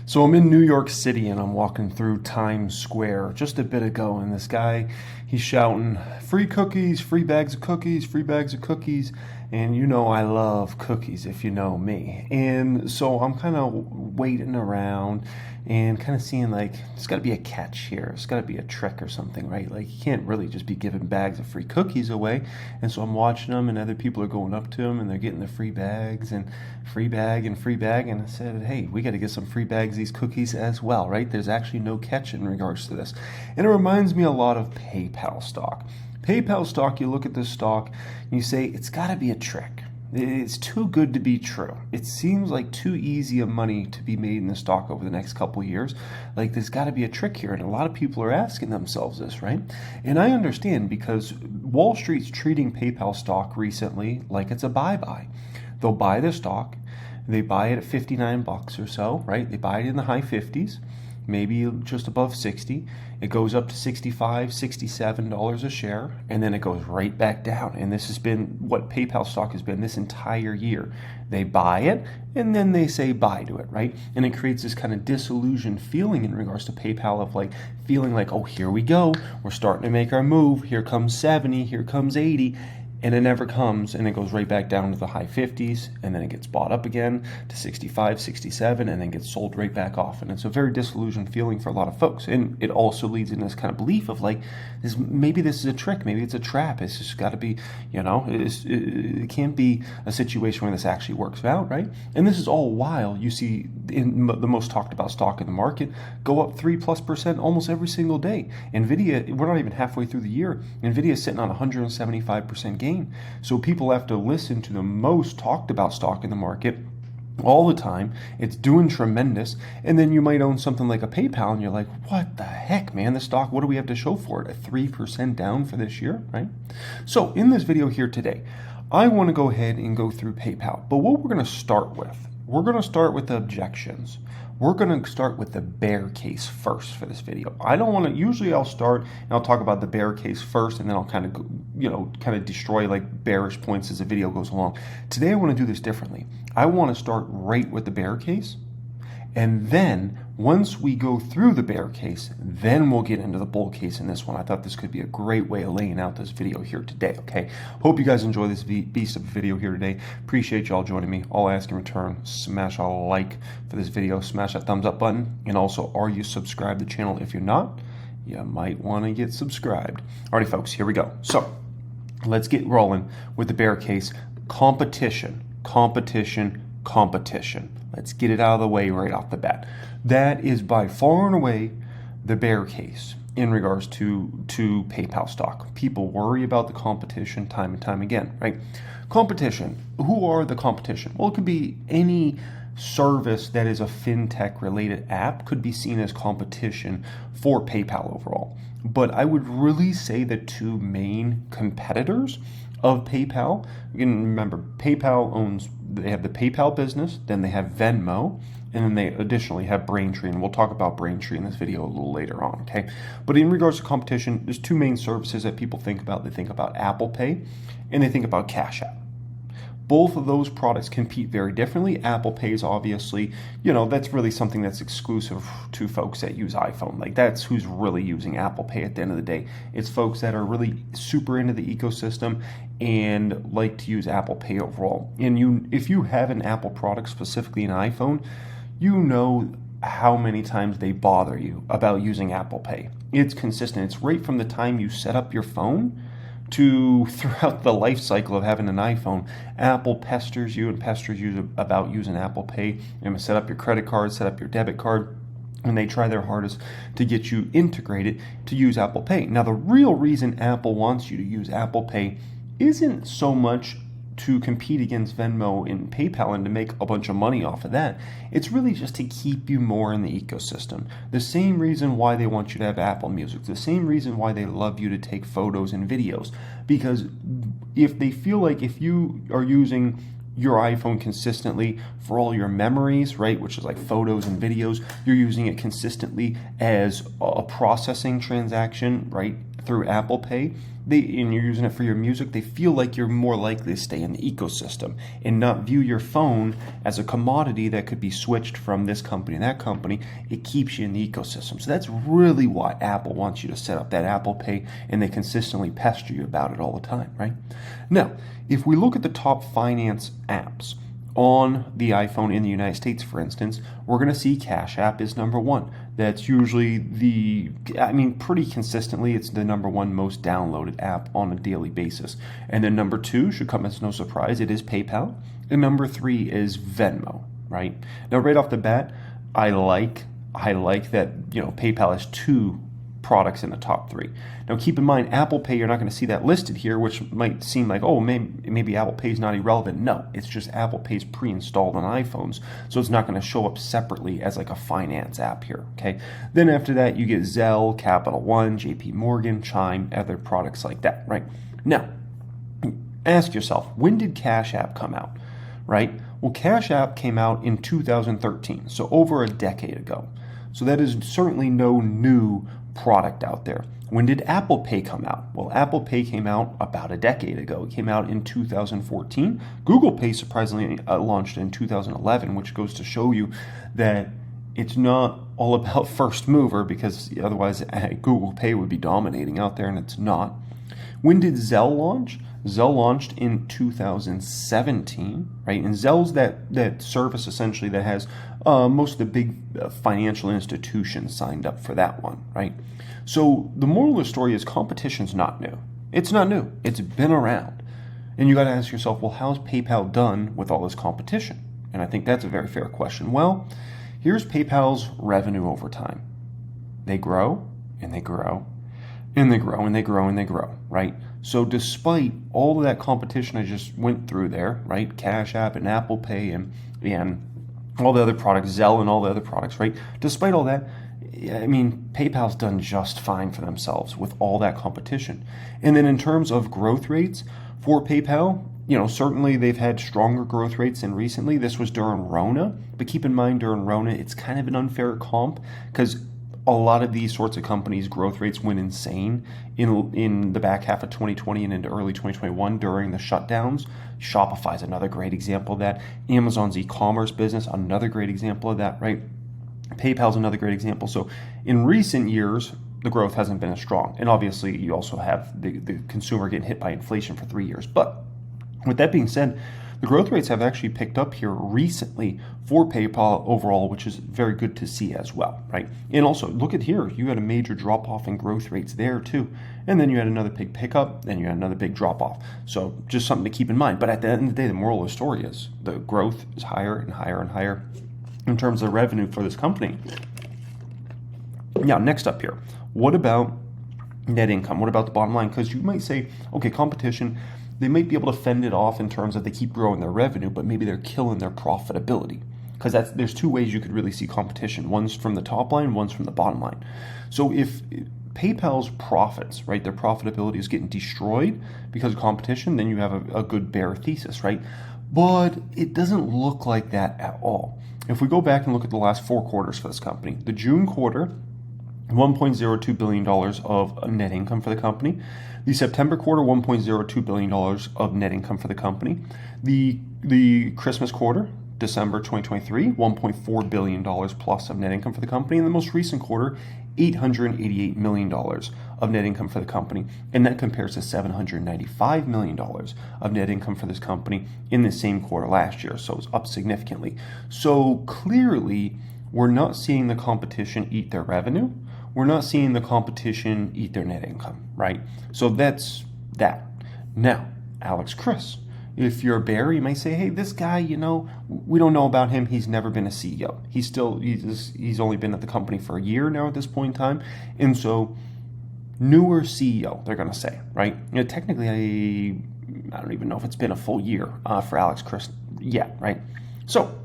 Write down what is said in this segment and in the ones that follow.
So I'm in New York City and I'm walking through Times Square just a bit ago, and this guy, he's shouting, free cookies, free bags of cookies, free bags of cookies. And you know I love cookies if you know me. And so I'm kind of waiting around and kind of seeing like, there's got to be a catch here. There's got to be a trick or something, right? Like you can't really just be giving bags of free cookies away. And so I'm watching them and other people are going up to them and they're getting the free bags and free bag and free bag. And I said, hey, we got to get some free bags of these cookies as well, right? There's actually no catch in regards to this. And it reminds me a lot of PayPal stock. PayPal stock, you look at this stock and you say, it's got to be a trick. It's too good to be true. It seems like too easy of money to be made in the stock over the next couple of years. Like there's got to be a trick here. And a lot of people are asking themselves this, right? And I understand because Wall Street's treating PayPal stock recently like it's a buy-buy. They'll buy the stock. They buy it at 59 bucks or so, right? They buy it in the high 50s. Maybe just above 60. It goes up to $65, $67 a share, and then it goes right back down. And this has been what PayPal stock has been this entire year. They buy it, and then they say bye to it, right? And it creates this kind of disillusioned feeling in regards to PayPal of like feeling like, oh, here we go. We're starting to make our move. Here comes 70, here comes 80. And it never comes, and it goes right back down to the high 50s, and then it gets bought up again to 65, 67, and then gets sold right back off. And it's a very disillusioned feeling for a lot of folks. And it also leads in this kind of belief of like, maybe this is a trick, maybe it's a trap. It's just got to be, it can't be a situation where this actually works out, right? And this is all while you see in the most talked about stock in the market go up 3+% almost every single day. NVIDIA, we're not even halfway through the year. NVIDIA is sitting on 175% gain. So people have to listen to the most talked about stock in the market all the time. It's doing tremendous. And then you might own something like a PayPal and you're like, what the heck, man? The stock, what do we have to show for it? A 3% down for this year, right? So in this video here today, I want to go ahead and go through PayPal. But what we're going to start with, the objections. We're going to start with the bear case first for this video. I don't want to, usually I'll start and I'll talk about the bear case first and then I'll kind of destroy like bearish points as the video goes along. Today I want to do this differently. I want to start right with the bear case. And then once we go through the bear case, then we'll get into the bull case in this one. I thought this could be a great way of laying out this video here today, okay? Hope you guys enjoy this beast of a video here today. Appreciate y'all joining me. All I ask in return, smash a like for this video, smash that thumbs up button, and also, are you subscribed to the channel? If you're not, you might want to get subscribed. Alrighty, folks, here we go. So, let's get rolling with the bear case. Competition. Let's get it out of the way right off the bat. That is by far and away the bear case in regards to PayPal stock. People worry about the competition time and time again, right? Competition. Who are the competition? Well, it could be any service that is a fintech related app could be seen as competition for PayPal overall. But I would really say the two main competitors of PayPal, you can remember PayPal they have the PayPal business, then they have Venmo, and then they additionally have Braintree, and we'll talk about Braintree in this video a little later on, okay? But in regards to competition, there's two main services that people think about. They think about Apple Pay, and they think about Cash App. Both of those products compete very differently. Apple Pay is obviously, that's really something that's exclusive to folks that use iPhone. Like that's who's really using Apple Pay at the end of the day. It's folks that are really super into the ecosystem and like to use Apple Pay overall. And if you have an Apple product, specifically an iPhone, you know how many times they bother you about using Apple Pay. It's consistent. It's right from the time you set up your phone to throughout the life cycle of having an iPhone. Apple pesters you about using Apple Pay. And set up your credit card, set up your debit card, and they try their hardest to get you integrated to use Apple Pay. Now, the real reason Apple wants you to use Apple Pay isn't so much to compete against Venmo and PayPal and to make a bunch of money off of that. It's really just to keep you more in the ecosystem. The same reason why they want you to have Apple Music, the same reason why they love you to take photos and videos. Because if they feel like if you are using your iPhone consistently for all your memories, right, which is like photos and videos, you're using it consistently as a processing transaction, right, through Apple Pay, and you're using it for your music, they feel like you're more likely to stay in the ecosystem and not view your phone as a commodity that could be switched from this company to that company. It keeps you in the ecosystem. So that's really why Apple wants you to set up that Apple Pay, and they consistently pester you about it all the time, right? Now, if we look at the top finance apps on the iPhone in the United States, for instance, we're going to see Cash App is number one. That's usually pretty consistently, it's the number one most downloaded app on a daily basis. And then number two, should come as no surprise, it is PayPal. And number three is Venmo, right? Now, right off the bat, I like that, PayPal has two products in the top three. Now, keep in mind, Apple Pay, you're not going to see that listed here, which might seem like, oh, maybe Apple Pay is not irrelevant. No, it's just Apple Pay is pre-installed on iPhones, so it's not going to show up separately as like a finance app here, okay? Then after that, you get Zelle, Capital One, JP Morgan, Chime, other products like that, right? Now, ask yourself, when did Cash App come out, right? Well, Cash App came out in 2013, so over a decade ago. So that is certainly no new product out there. When did Apple Pay come out? Well, Apple Pay came out about a decade ago. It came out in 2014. Google Pay surprisingly launched in 2011, which goes to show you that it's not all about first mover, because otherwise Google Pay would be dominating out there, and it's not. When did Zelle launch? Zelle launched in 2017, right? And Zelle's that service essentially that has most of the big financial institutions signed up for that one, right? So the moral of the story is competition's not new. It's not new. It's been around. And you got to ask yourself, well, how's PayPal done with all this competition? And I think that's a very fair question. Well, here's PayPal's revenue over time. They grow and they grow and they grow and they grow and they grow, right? So despite all of that competition I just went through there, right? Cash App and Apple Pay and all the other products, Zelle and all the other products, right? Despite all that, PayPal's done just fine for themselves with all that competition. And then in terms of growth rates for PayPal, certainly they've had stronger growth rates than recently. This was during Rona, but keep in mind during Rona, it's kind of an unfair comp because a lot of these sorts of companies' growth rates went insane in the back half of 2020 and into early 2021 during the shutdowns. Shopify's another great example of that. Amazon's e-commerce business, another great example of that, right? PayPal's another great example. So in recent years, the growth hasn't been as strong. And obviously, you also have the consumer getting hit by inflation for 3 years. But with that being said, the growth rates have actually picked up here recently for PayPal overall, which is very good to see as well, right? And also, look at here. You had a major drop-off in growth rates there, too. And then you had another big pickup, then you had another big drop-off. So just something to keep in mind. But at the end of the day, the moral of the story is the growth is higher and higher and higher in terms of revenue for this company. Now, next up here, what about net income? What about the bottom line? Because you might say, okay, competition, they might be able to fend it off in terms of they keep growing their revenue, but maybe they're killing their profitability. Because there's two ways you could really see competition. One's from the top line, one's from the bottom line. So if PayPal's profits, right, their profitability is getting destroyed because of competition, then you have a good bear thesis, right? But it doesn't look like that at all. If we go back and look at the last 4 quarters for this company, the June quarter, $1.02 billion of net income for the company. The September quarter, $1.02 billion of net income for the company. The Christmas quarter, December 2023, $1.4 billion plus of net income for the company. And the most recent quarter, $888 million of net income for the company. And that compares to $795 million of net income for this company in the same quarter last year. So it's up significantly. So clearly, we're not seeing the competition eat their revenue. We're not seeing the competition eat their net income, right? So that's that. Now, Alex Chris. If you're a bear, you might say, hey, this guy, we don't know about him. He's never been a CEO. He's only been at the company for a year now at this point in time. And so, newer CEO, they're going to say, right? Technically, I don't even know if it's been a full year for Alex Chris yet, right? So,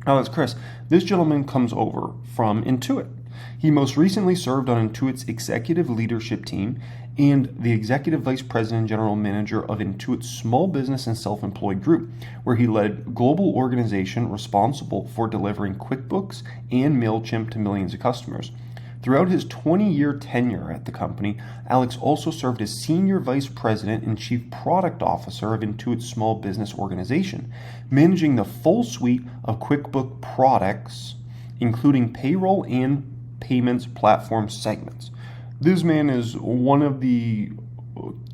Alex Chris, this gentleman comes over from Intuit. He most recently served on Intuit's executive leadership team and the executive vice president and general manager of Intuit's small business and self-employed group, where he led global organization responsible for delivering QuickBooks and MailChimp to millions of customers. Throughout his 20-year tenure at the company, Alex also served as Senior Vice President and Chief Product Officer of Intuit's small business organization, managing the full suite of QuickBooks products, including payroll and payments platform segments. This man is one of the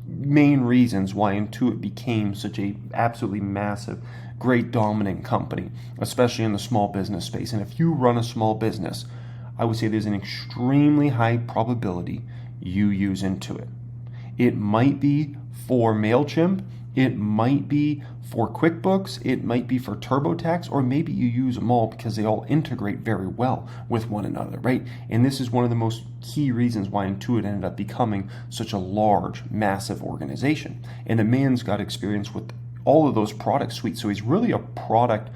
main reasons why Intuit became such a absolutely massive, great dominant company, especially in the small business space. And if you run a small business, I would say there's an extremely high probability you use Intuit. It might be for MailChimp, it might be for QuickBooks, it might be for TurboTax, or maybe you use them all because they all integrate very well with one another, right? And this is one of the most key reasons why Intuit ended up becoming such a large, massive organization. And the man's got experience with all of those product suites, so he's really a product,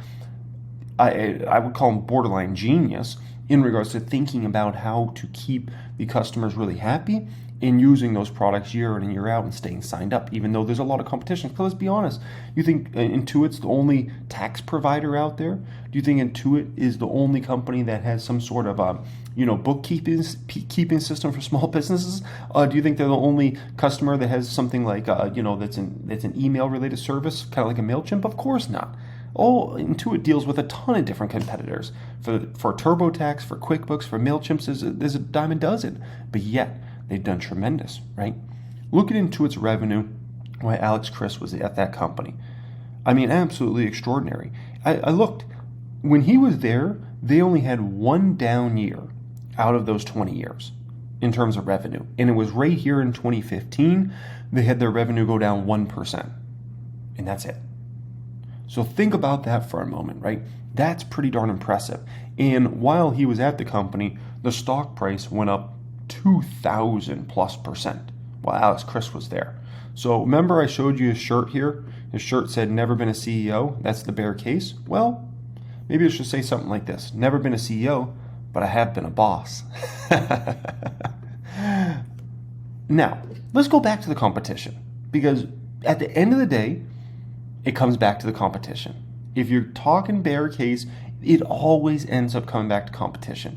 I would call him borderline genius in regards to thinking about how to keep the customers really happy in using those products year in and year out and staying signed up, even though there's a lot of competition. Because let's be honest, you think Intuit's the only tax provider out there? Do you think Intuit is the only company that has some sort of bookkeeping system for small businesses? Do you think they're the only customer that has something like that's an email related service, kind of like a MailChimp? Of course not. Intuit deals with a ton of different competitors. For TurboTax, for QuickBooks, for MailChimp, there's a dime a dozen. But yet, they've done tremendous, right? Look at Intuit's revenue while Alex Chriss was at that company. I mean, absolutely extraordinary. I looked. When he was there, they only had one down year out of those 20 years in terms of revenue. And it was right here in 2015, they had their revenue go down 1%. And that's it. So think about that for a moment, right? That's pretty darn impressive. And while he was at the company, the stock price went up 2,000+% while Alex Chriss was there. So remember I showed you his shirt here? His shirt said, "Never been a CEO." That's the bear case. Well, maybe I should say something like this. Never been a CEO, but I have been a boss. Now, let's go back to the competition, because at the end of the day, it comes back to the competition. If you're talking bear case, it always ends up coming back to competition.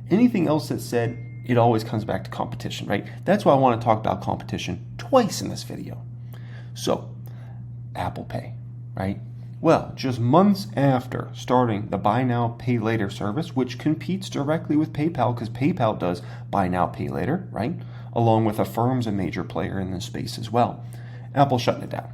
Anything else that's said, it always comes back to competition, right? That's why I want to talk about competition twice in this video. So, Apple Pay, right? Well, just months after starting the Buy Now, Pay Later service, which competes directly with PayPal because PayPal does Buy Now, Pay Later, right? Along with Affirm's a major player in this space as well. Apple's shutting it down.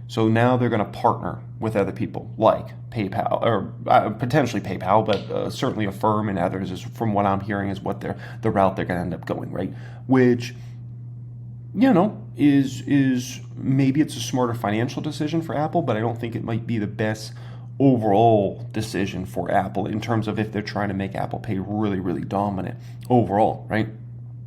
So now they're going to partner with other people like PayPal, or potentially PayPal, but certainly Affirm and others, is from what I'm hearing, is what the route they're going to end up going, right? Which, is maybe it's a smarter financial decision for Apple, but I don't think it might be the best overall decision for Apple in terms of if they're trying to make Apple Pay really, really dominant overall, right?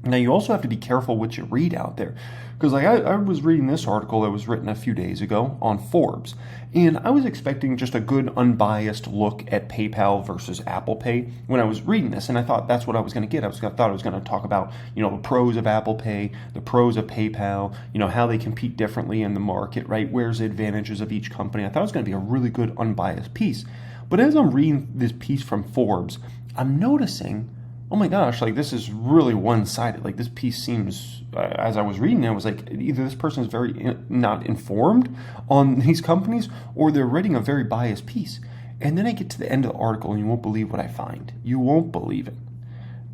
Now, you also have to be careful what you read out there, because I was reading this article that was written a few days ago on Forbes, and I was expecting just a good unbiased look at PayPal versus Apple Pay when I was reading this, and I thought that's what I was going to get. I thought I was going to talk about, the pros of Apple Pay, the pros of PayPal, how they compete differently in the market, right? Where's the advantages of each company? I thought it was going to be a really good unbiased piece. But as I'm reading this piece from Forbes, I'm noticing, oh my gosh, this is really one-sided. This piece seems, as I was reading it, I was like, either this person is very not informed on these companies, or they're writing a very biased piece. And then I get to the end of the article, and you won't believe what I find. You won't believe it.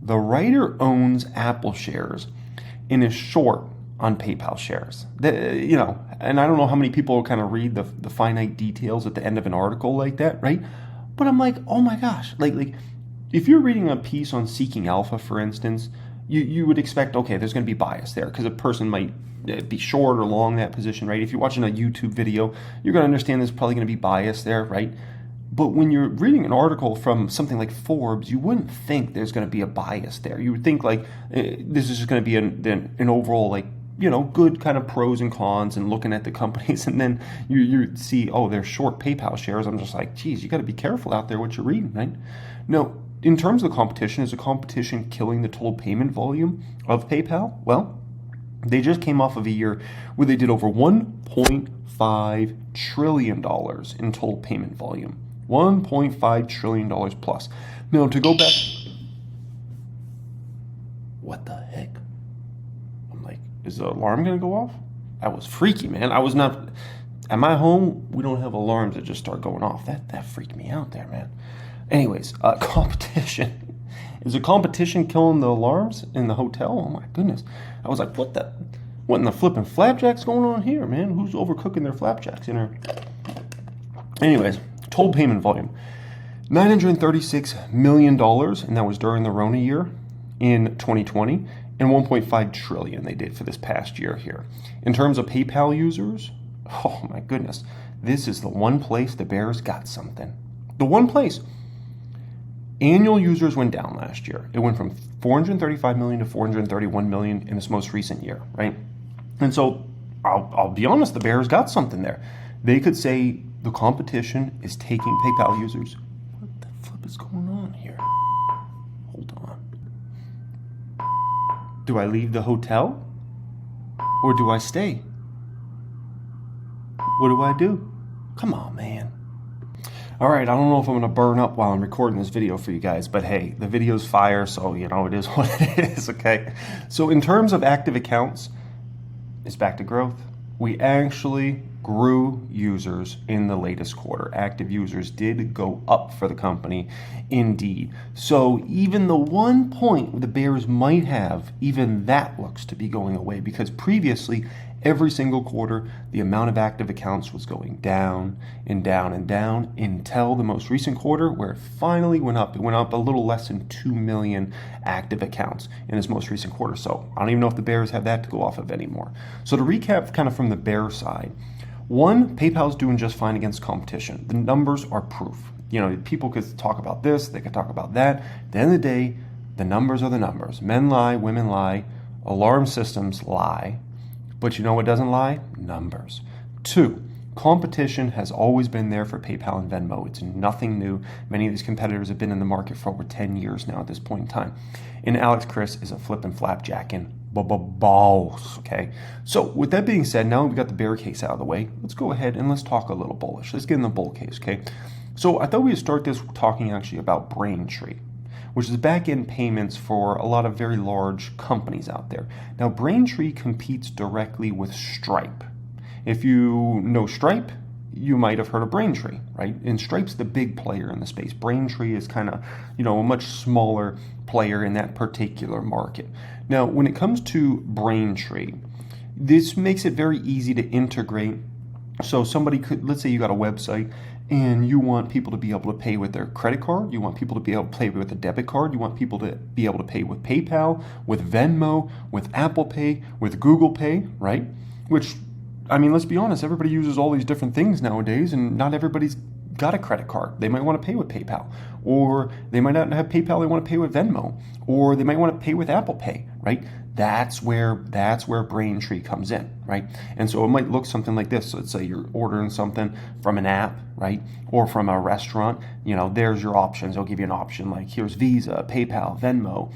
The writer owns Apple shares and is short on PayPal shares. And I don't know how many people kind of read the finite details at the end of an article like that, right? But I'm like, oh my gosh, if you're reading a piece on Seeking Alpha, for instance, you would expect, okay, there's going to be bias there because a person might be short or long that position, right? If you're watching a YouTube video, you're going to understand there's probably going to be bias there, right? But when you're reading an article from something like Forbes, you wouldn't think there's going to be a bias there. You would think this is just going to be an overall good kind of pros and cons and looking at the companies, and then you see, oh, they're short PayPal shares. I'm just like, geez, you got to be careful out there what you're reading, right? No. In terms of the competition, is the competition killing the total payment volume of PayPal? Well, they just came off of a year where they did over $1.5 trillion in total payment volume. $1.5 trillion plus. Now, to go back... is the alarm going to go off? That was freaky, man. I was not, at my home, we don't have alarms that just start going off. That freaked me out there, man. Anyways, competition. Is a competition killing the alarms in the hotel? Oh my goodness. I was like, what in the flipping flapjacks going on here, man? Who's overcooking their flapjacks in her? Anyways, total payment volume. $936 million, and that was during the Rona year in 2020, and 1.5 trillion they did for this past year here. In terms of PayPal users, oh my goodness, this is the one place the Bears got something. The one place. Annual users went down last year. It went from 435 million to 431 million in this most recent year, right? And so I'll be honest, the Bears got something there. They could say the competition is taking PayPal users. What the flip is going on here? Hold on. Do I leave the hotel or do I stay? What do I do? Come on, man. All right, I don't know if I'm going to burn up while I'm recording this video for you guys, but hey, the video's fire, so you know it is what it is, okay? So in terms of active accounts, it's back to growth. We actually grew users in the latest quarter. Active users did go up for the company, indeed. So even the one point the Bears might have, even that looks to be going away, because previously, every single quarter, the amount of active accounts was going down and down and down until the most recent quarter where it finally went up. It went up a little less than 2 million active accounts in this most recent quarter. So I don't even know if the Bears have that to go off of anymore. So to recap kind of from the Bear side, one, PayPal's doing just fine against competition. The numbers are proof. You know, people could talk about this, they could talk about that. At the end of the day, the numbers are the numbers. Men lie, women lie, alarm systems lie. But you know what doesn't lie? Numbers. Two, competition has always been there for PayPal and Venmo. It's nothing new. Many of these competitors have been in the market for over 10 years now at this point in time. And Alex Chris is a flipping flapjacking boss, okay? So with that being said, now we've got the bear case out of the way. Let's go ahead and let's talk a little bullish. Let's get in the bull case, okay? So I thought we would start this talking actually about Braintree, which is back-end payments for a lot of very large companies out there. Now, Braintree competes directly with Stripe. If you know Stripe, you might have heard of Braintree, right? And Stripe's the big player in the space. Braintree is kind of, you know, a much smaller player in that particular market. Now, when it comes to Braintree, this makes it very easy to integrate. So somebody could, let's say you got a website and you want people to be able to pay with their credit card, you want people to be able to pay with a debit card, you want people to be able to pay with PayPal, with Venmo, with Apple Pay, with Google Pay, right? Which, I mean, let's be honest, everybody uses all these different things nowadays, and not everybody's got a credit card. They might want to pay with PayPal, or they might not have PayPal, they want to pay with Venmo, or they might want to pay with Apple Pay, right? That's where Braintree comes in, right? And so it might look something like this. So let's say you're ordering something from an app, right? Or from a restaurant, you know, there's your options. They'll give you an option like here's Visa, PayPal, Venmo,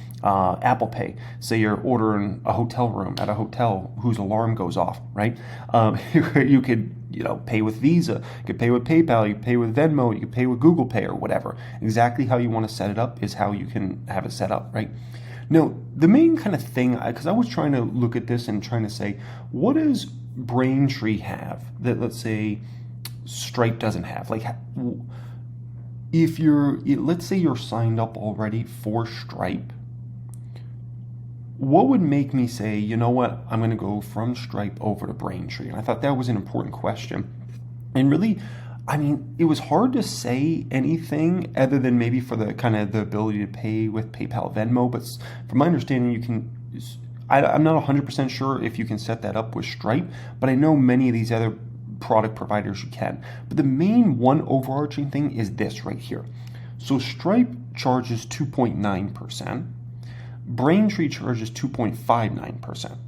Apple Pay. Say you're ordering a hotel room at a hotel whose alarm goes off, right? You could, you know, pay with Visa, you could pay with PayPal, you could pay with Venmo, you could pay with Google Pay or whatever. Exactly how you want to set it up is how you can have it set up, right? Now, the main kind of thing, because I was trying to look at this and trying to say, what does Braintree have that, let's say, Stripe doesn't have? Like, if let's say you're signed up already for Stripe, what would make me say, you know what, I'm going to go from Stripe over to Braintree? And I thought that was an important question. And really, I mean, it was hard to say anything other than maybe for the kind of the ability to pay with PayPal, Venmo. But from my understanding, you can, I'm not 100% sure if you can set that up with Stripe, but I know many of these other product providers you can. But the main one overarching thing is this right here. So Stripe charges 2.9%. Braintree charges 2.59%.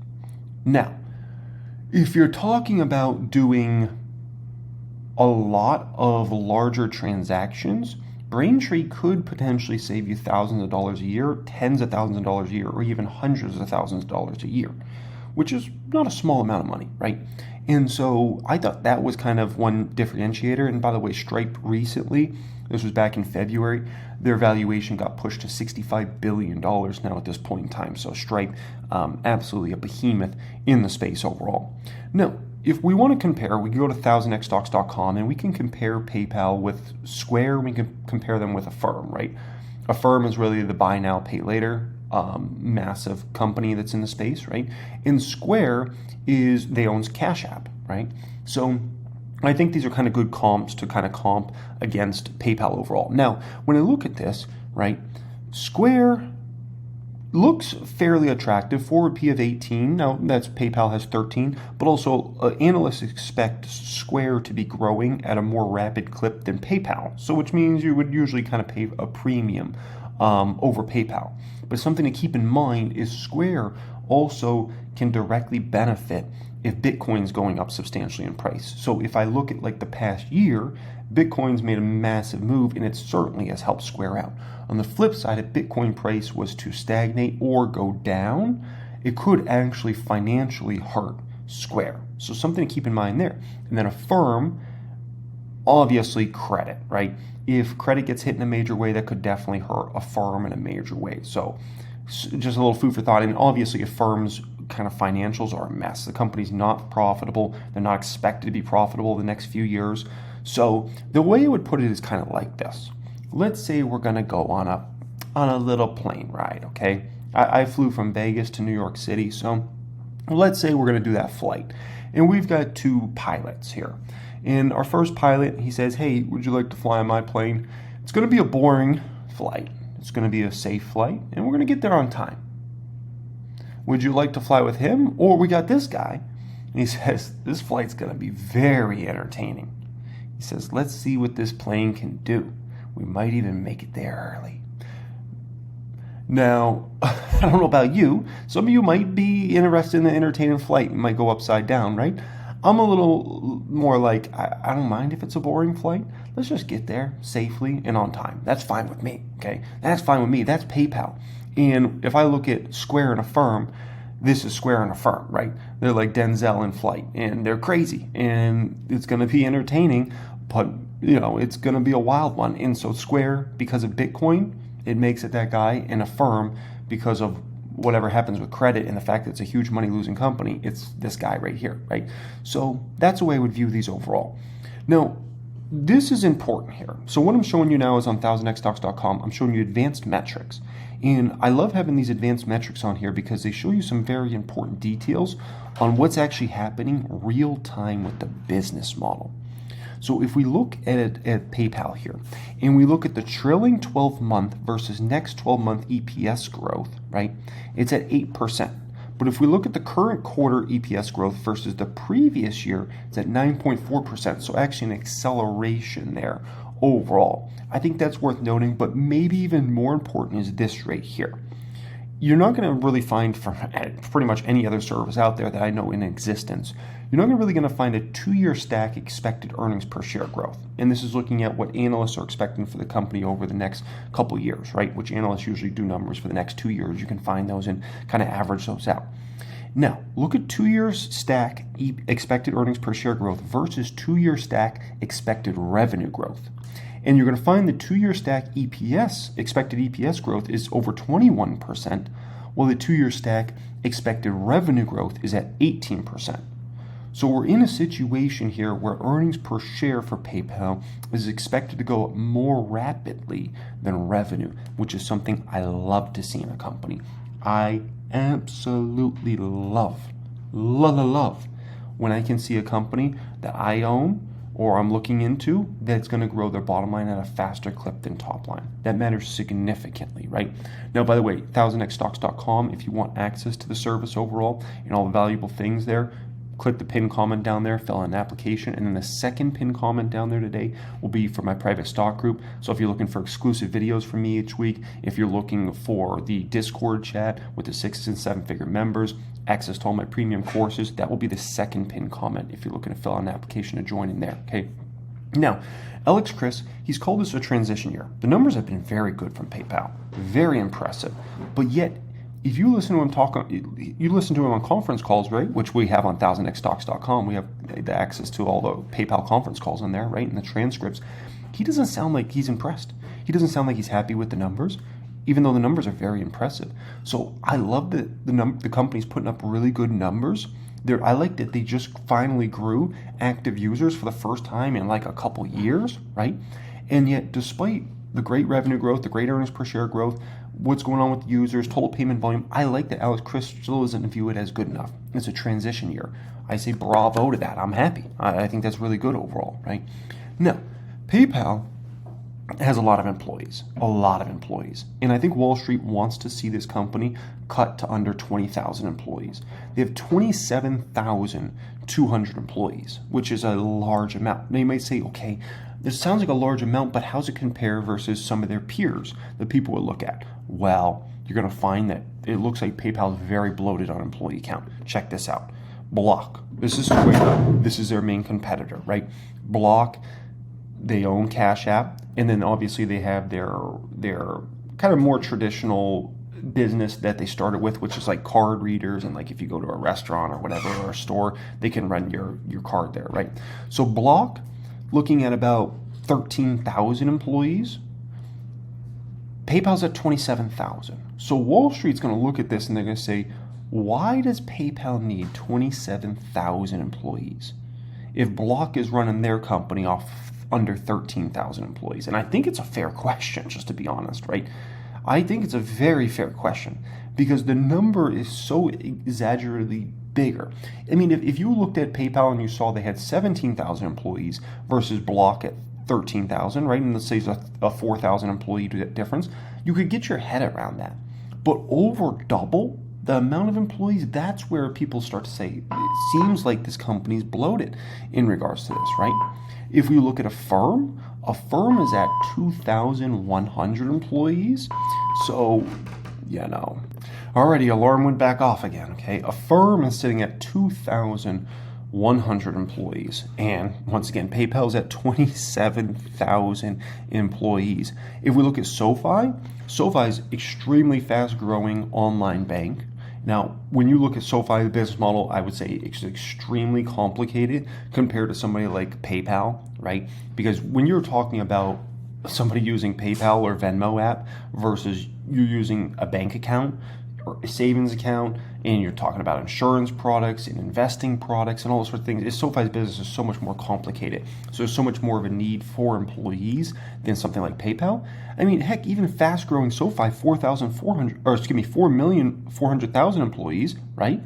Now, if you're talking about doing a lot of larger transactions, Braintree could potentially save you thousands of dollars a year, tens of thousands of dollars a year, or even hundreds of thousands of dollars a year, which is not a small amount of money, right? And so I thought that was kind of one differentiator. And by the way, Stripe recently This was back in February. Their valuation got pushed to $65 billion now at this point in time. So Stripe, absolutely a behemoth in the space overall. Now, if we want to compare, we can go to 1000xstocks.com and we can compare PayPal with Square. We can compare them with Affirm, right? Affirm is really the buy now, pay later massive company that's in the space, right? And Square they owns Cash App, right? So I think these are kind of good comps to kind of comp against PayPal overall. Now, when I look at this, right, Square looks fairly attractive. Forward P of 18. Now, that's PayPal has 13, but also analysts expect Square to be growing at a more rapid clip than PayPal. So, which means you would usually kind of pay a premium over PayPal. But something to keep in mind is Square also can directly benefit if Bitcoin's going up substantially in price. So if I look at like the past year, Bitcoin's made a massive move and it certainly has helped Square out. On the flip side, if Bitcoin price was to stagnate or go down, it could actually financially hurt Square. So something to keep in mind there. And then Affirm, obviously credit, right? If credit gets hit in a major way, that could definitely hurt Affirm in a major way. So just a little food for thought. And obviously Affirm's kind of financials are a mess. The company's not profitable. They're not expected to be profitable the next few years. So the way I would put it is kind of like this. Let's say we're going to go on a little plane ride, okay? I flew from Vegas to New York City, so let's say we're going to do that flight. And we've got two pilots here. And our first pilot, he says, hey, would you like to fly on my plane? It's going to be a boring flight. It's going to be a safe flight, and we're going to get there on time. Would you like to fly with him? Or we got this guy, and he says, this flight's going to be very entertaining. He says, let's see what this plane can do. We might even make it there early. Now, I don't know about you. Some of you might be interested in the entertaining flight. You might go upside down, right? I'm a little more like, I don't mind if it's a boring flight. Let's just get there safely and on time. That's fine with me, okay? That's fine with me. That's PayPal. And if I look at Square and Affirm, this is Square and Affirm, right? They're like Denzel in flight, and they're crazy, and it's going to be entertaining, but, you know, it's going to be a wild one. And so Square, because of Bitcoin, it makes it that guy, and Affirm, because of whatever happens with credit and the fact that it's a huge money-losing company, it's this guy right here, right? So that's the way I would view these overall. Now, this is important here. So what I'm showing you now is on 1000xstocks.com. I'm showing you advanced metrics. And I love having these advanced metrics on here because they show you some very important details on what's actually happening real time with the business model. So if we look at PayPal here, and we look at the trailing 12-month versus next 12-month EPS growth, right, it's at 8%. But if we look at the current quarter EPS growth versus the previous year, it's at 9.4%. So actually an acceleration there overall. I think that's worth noting, but maybe even more important is this right here. You're not going to really find from pretty much any other service out there that I know in existence, you're not really going to find a 2-year stack expected earnings per share growth. And this is looking at what analysts are expecting for the company over the next couple years, right? Which analysts usually do numbers for the next 2 years. You can find those and kind of average those out. Now, look at 2 years stack expected earnings per share growth versus 2-year stack expected revenue growth. And you're going to find the 2-year stack expected EPS growth is over 21%, while the 2-year stack expected revenue growth is at 18%. So we're in a situation here where earnings per share for PayPal is expected to go up more rapidly than revenue, which is something I love to see in a company. I absolutely love when I can see a company that I own or I'm looking into that's going to grow their bottom line at a faster clip than top line. That matters significantly, right? Now, by the way, 1000xstocks.com, if you want access to the service overall and all the valuable things there, click the pinned comment down there, fill out an application, and then the second pinned comment down there today will be for my private stock group. So if you're looking for exclusive videos from me each week, if you're looking for the Discord chat with the 6- and 7-figure members, access to all my premium courses, that will be the second pinned comment if you're looking to fill out an application to join in there, okay? Now, Alex Chris, he's called this a transition year. The numbers have been very good from PayPal, very impressive, but yet if you listen to him you listen to him on conference calls, right? Which we have on 1000xstocks.com. We have the access to all the PayPal conference calls in there, right? And the transcripts. he doesn't sound like he's impressed. He doesn't sound like he's happy with the numbers, even though the numbers are very impressive. So I love that the company's putting up really good numbers. I like that they just finally grew active users for the first time in like a couple years, right? And yet, despite the great revenue growth, the great earnings per share growth, what's going on with users, total payment volume, I like that Alex Chris still doesn't view it as good enough. It's a transition year. I say bravo to that. I'm happy. I think that's really good overall, right? Now, PayPal has a lot of employees. And I think Wall Street wants to see this company cut to under 20,000 employees. They have 27,200 employees, which is a large amount. Now you might say, okay, this sounds like a large amount, but how's it compare versus some of their peers that people would look at? Well, you're going to find that it looks like PayPal is very bloated on employee count. Check this out. Block. This is Square. This is their main competitor, right? Block, they own Cash App, and then obviously they have their kind of more traditional business that they started with, which is like card readers, and like if you go to a restaurant or whatever, or a store, they can run your card there, right? So Block, looking at about 13,000 employees. PayPal's at 27,000. So Wall Street's going to look at this and they're going to say, why does PayPal need 27,000 employees if Block is running their company off under 13,000 employees? And I think it's a fair question, just to be honest, right? I think it's a very fair question because the number is so exaggeratedly bigger. I mean, if you looked at PayPal and you saw they had 17,000 employees versus Block at 13,000, right? And let's say it's a 4,000 employee difference, you could get your head around that. But over double the amount of employees, that's where people start to say, it seems like this company's bloated in regards to this, right? If we look at a firm is at 2,100 employees. So, already alarm went back off again, okay? A firm is sitting at 2,100 employees. And once again, PayPal's at 27,000 employees. If we look at SoFi is extremely fast growing online bank. Now, when you look at SoFi, the business model, I would say it's extremely complicated compared to somebody like PayPal, right? Because when you're talking about somebody using PayPal or Venmo app versus you using a bank account or a savings account, and you're talking about insurance products and investing products and all those sort of things, SoFi's business is so much more complicated. So there's so much more of a need for employees than something like PayPal. I mean, heck, even fast-growing SoFi, 4,400,000 employees, right?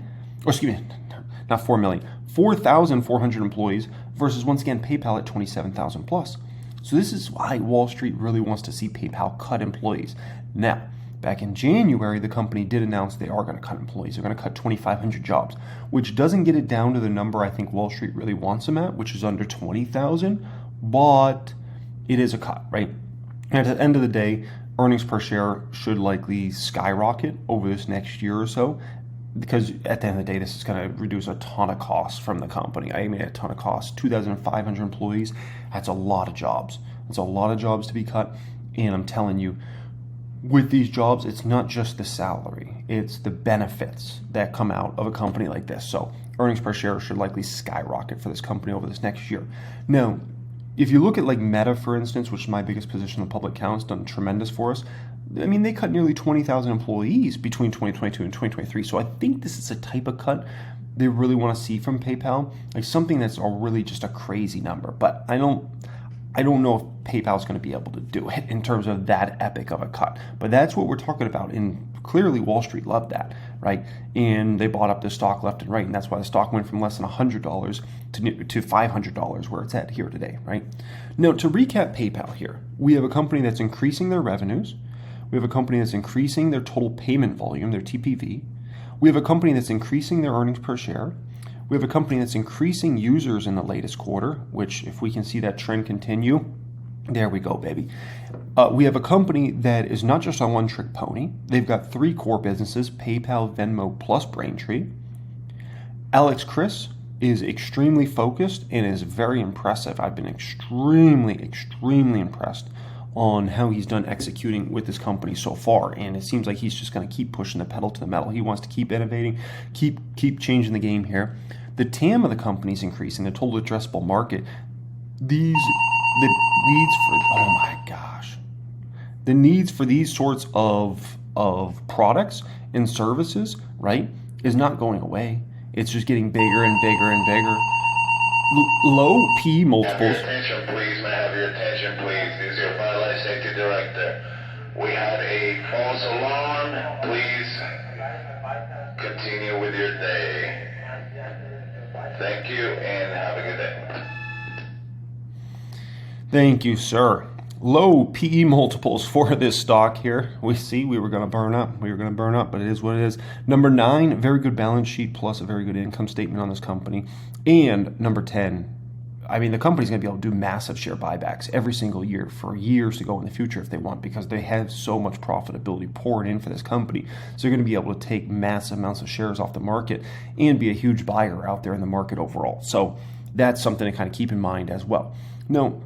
Or excuse me, not 4 million, 4,400 employees versus, once again, PayPal at 27,000 plus. So this is why Wall Street really wants to see PayPal cut employees. Now, back in January, the company did announce they are going to cut employees. They're going to cut 2,500 jobs, which doesn't get it down to the number I think Wall Street really wants them at, which is under 20,000, but it is a cut, right? And at the end of the day, earnings per share should likely skyrocket over this next year or so, because at the end of the day, this is going to reduce a ton of costs from the company. I mean, a ton of costs. 2,500 employees, that's a lot of jobs. It's a lot of jobs to be cut, and I'm telling you, with these jobs, it's not just the salary, it's the benefits that come out of a company like this. So earnings per share should likely skyrocket for this company over this next year. Now, if you look at like Meta, for instance, which is my biggest position in the public account, it's done tremendous for us. I mean, they cut nearly 20,000 employees between 2022 and 2023. So I think this is a type of cut they really want to see from PayPal, like something that's really just a crazy number. But I don't know if PayPal's going to be able to do it in terms of that epic of a cut. But that's what we're talking about. And clearly Wall Street loved that, right? And they bought up the stock left and right. And that's why the stock went from less than $100 to $500 where it's at here today, right? Now, to recap PayPal here, we have a company that's increasing their revenues. We have a company that's increasing their total payment volume, their TPV. We have a company that's increasing their earnings per share. We have a company that's increasing users in the latest quarter, which if we can see that trend continue, there we go, baby. We have a company that is not just a one-trick pony. They've got 3 core businesses, PayPal, Venmo, plus Braintree. Alex Chris is extremely focused and is very impressive. I've been extremely impressed on how he's done executing with this company so far, and it seems like he's just going to keep pushing the pedal to the metal. He wants to keep innovating, keep changing the game here. The TAM of the company is increasing, the total addressable market. These the needs for, oh my gosh, the needs for these sorts of products and services, right, is not going away. It's just getting bigger and bigger and bigger. Low P multiples. Have your attention, please. May I have your attention, please? This is your fire life safety director. We had a false alarm. Please continue with your day. Thank you and have a good day. Thank you, sir. Low PE multiples for this stock here. We see we were going to burn up. But it is what it is. Number 9, very good balance sheet plus a very good income statement on this company. And number 10, I mean, the company's going to be able to do massive share buybacks every single year for years to go in the future if they want, because they have so much profitability pouring in for this company. So you're going to be able to take massive amounts of shares off the market and be a huge buyer out there in the market overall. So that's something to kind of keep in mind as well. Now,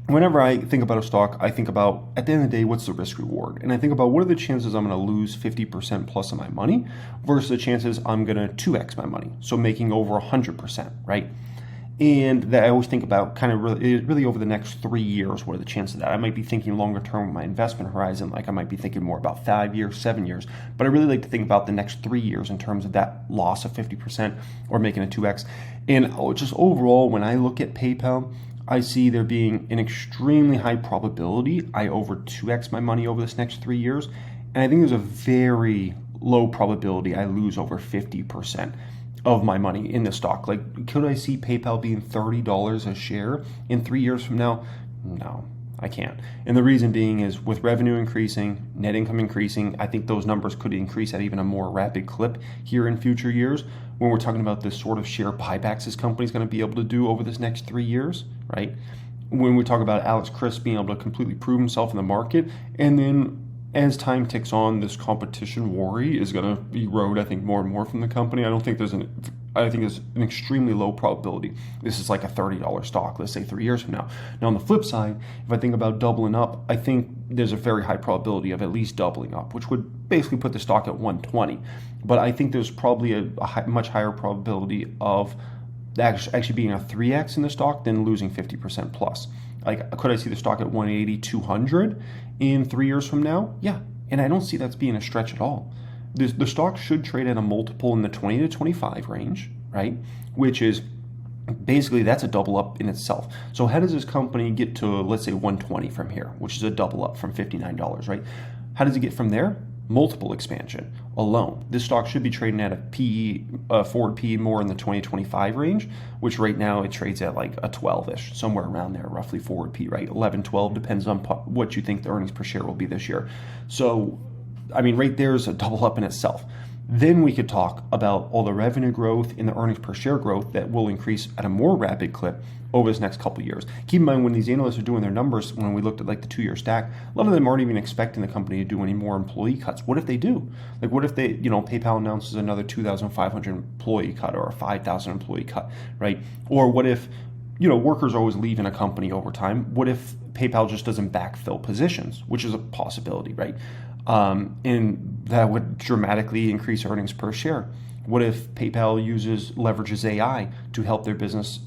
whenever I think about a stock, I think about, at the end of the day, what's the risk reward? And I think about what are the chances I'm going to lose 50% plus of my money versus the chances I'm going to 2x my money, so making over 100%, right? And that I always think about kind of really over the next 3 years, what are the chances of that? I might be thinking longer term with my investment horizon, like I might be thinking more about 5 years, 7 years, but I really like to think about the next 3 years in terms of that loss of 50% or making a 2x. And just overall, when I look at PayPal, I see there being an extremely high probability I over 2x my money over this next 3 years. And I think there's a very low probability I lose over 50% of my money in the stock. Like, could I see PayPal being $30 a share in 3 years from now? No, I can't. And the reason being is with revenue increasing, net income increasing, I think those numbers could increase at even a more rapid clip here in future years when we're talking about this sort of share buybacks this company's going to be able to do over this next 3 years, right? When we talk about Alex Chriss being able to completely prove himself in the market, and then as time ticks on, this competition worry is going to erode, I think, more and more from the company. I think there's an extremely low probability this is like a $30 stock, let's say 3 years from now. Now, on the flip side, if I think about doubling up, I think there's a very high probability of at least doubling up, which would basically put the stock at 120. But I think there's probably a much higher probability of actually being a 3x in the stock than losing 50% plus. Like, could I see the stock at 180, 200 in 3 years from now? Yeah, and I don't see that's being a stretch at all. The stock should trade at a multiple in the 20 to 25 range, right? Which is basically, that's a double up in itself. So how does this company get to, let's say, 120 from here, which is a double up from $59, right? How does it get from there? Multiple expansion alone. This stock should be trading at a PE, forward PE more in the 20-25 range, which right now it trades at like a 12-ish, somewhere around there, roughly forward PE, right? 11, 12, depends on what you think the earnings per share will be this year. So, I mean, right there is a double up in itself. Then we could talk about all the revenue growth and the earnings per share growth that will increase at a more rapid clip over this next couple of years. Keep in mind, when these analysts are doing their numbers, when we looked at like the 2-year stack, a lot of them aren't even expecting the company to do any more employee cuts. What if they do? Like, what if they, PayPal announces another 2,500 employee cut or a 5,000 employee cut, right? Or what if, workers are always leaving a company over time? What if PayPal just doesn't backfill positions, which is a possibility, right? And that would dramatically increase earnings per share. What if PayPal leverages AI to help their business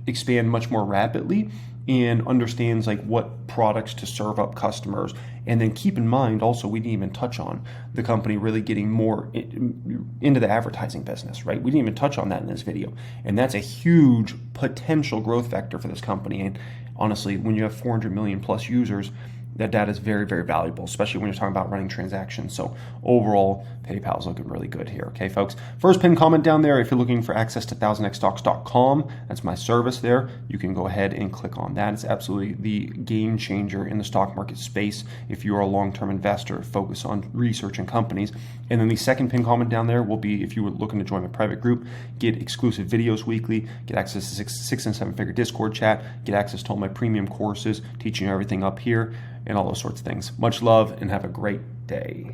expand much more rapidly and understands like what products to serve up customers? And then keep in mind also, we didn't even touch on the company really getting more into the advertising business, right? We didn't even touch on that in this video. And that's a huge potential growth vector for this company. And honestly, when you have 400 million plus users, that data is very, very valuable, especially when you're talking about running transactions. So overall, PayPal's looking really good here, okay, folks? First pinned comment down there, if you're looking for access to 1000xstocks.com, that's my service there. You can go ahead and click on that. It's absolutely the game changer in the stock market space if you're a long-term investor, focus on researching companies. And then the second pinned comment down there will be if you were looking to join my private group, get exclusive videos weekly, get access to six and seven figure Discord chat, get access to all my premium courses, teaching you everything up here, and all those sorts of things. Much love and have a great day.